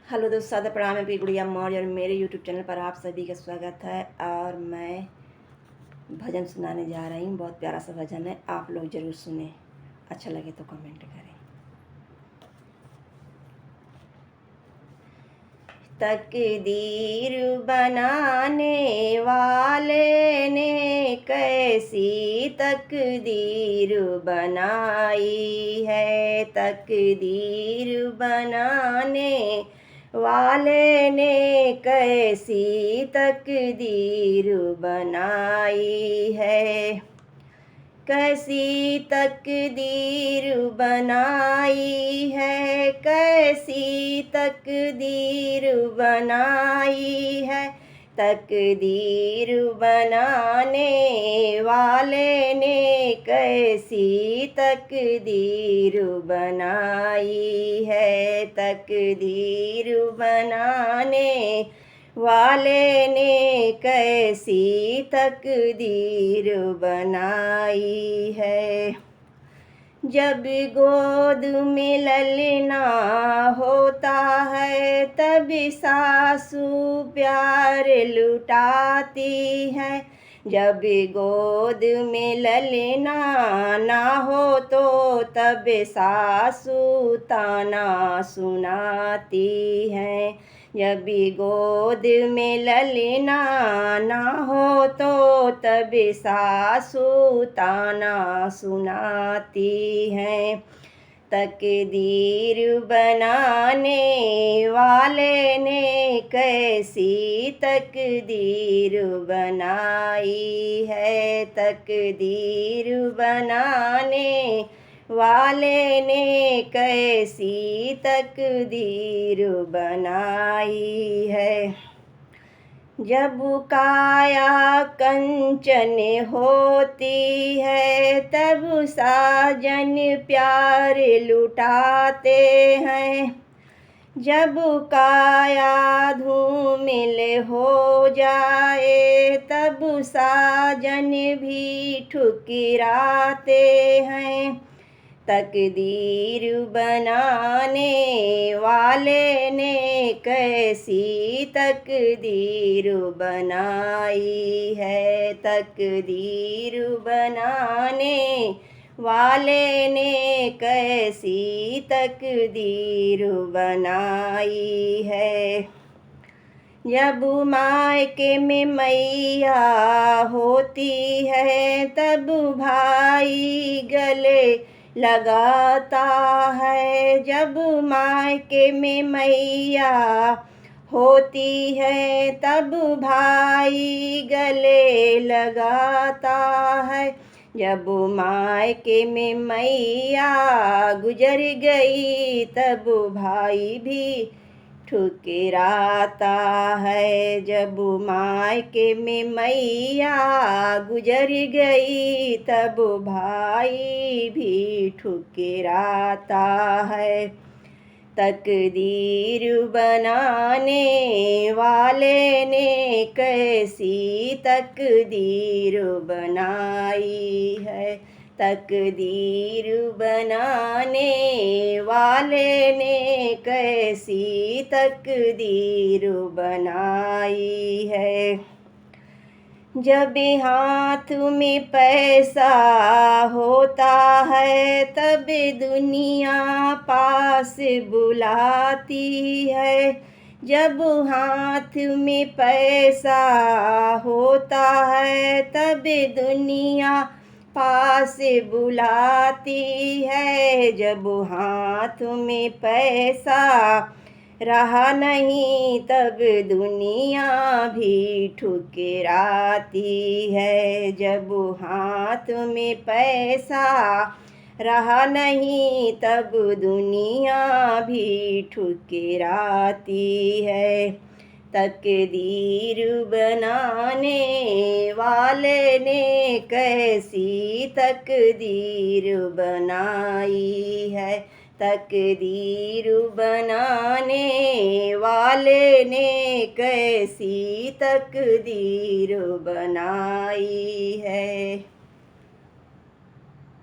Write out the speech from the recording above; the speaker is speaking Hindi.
हेलो दोस्तों, सादर प्रणाम। मैं गुड़िया मौर्य और मेरे यूट्यूब चैनल पर आप सभी का स्वागत है। और मैं भजन सुनाने जा रही हूँ। बहुत प्यारा सा भजन है, आप लोग ज़रूर सुने। अच्छा लगे तो कमेंट करें। तकदीर बनाने वाले ने कैसी तकदीर बनाई है। तकदीर बनाने वाले ने कैसी तकदीर बनाई है। कैसी तकदीर बनाई है, कैसी तकदीर बनाई है। तकदीर बनाने वाले ने कैसी तकदीर बनाई है। तकदीर बनाने वाले ने कैसी तकदीर बनाई है। जब गोद में ललना होता है तब सासू प्यार लुटाती है। जब गोद में ललना ना हो तो तब सासू ताना सुनाती है। जब गोद में ललना ना हो तो तब सासू ताना सुनाती है। तकदीर बनाने वाले ने कैसी तकदीर बनाई है। तकदीर बनाने वाले ने कैसी तकदीर बनाई है। जब काया कंचन होती है तब साजन प्यार लुटाते हैं। जब काया धूमिल हो जाए तब साजन भी ठुकराते हैं। तकदीर बनाने वाले ने कैसी तकदीर बनाई है। तकदीर बनाने वाले ने कैसी तकदीर बनाई है। जब मायके में मैया होती है तब भाई गले लगाता है। जब मायके में मैया होती है तब भाई गले लगाता है। जब मायके में मैया गुजर गई तब भाई भी ठुकराता है। जब मायके में मैया गुजर गई तब भाई भी ठुकराता है। तकदीर बनाने वाले ने कैसी तकदीर बनाई है। तकदीर बनाने वाले ने कैसी तकदीर बनाई है। जब हाथ में पैसा होता है तब दुनिया पास बुलाती है। जब हाथ में पैसा होता है तब दुनिया पास बुलाती है। जब हाथ में पैसा रहा नहीं तब दुनिया भी ठुकराती है। जब हाथ में पैसा रहा नहीं तब दुनिया भी ठुकराती है। तकदीर बनाने वाले ने कैसी तकदीर बनाई है। तकदीर बनाने वाले ने कैसी तकदीर बनाई है।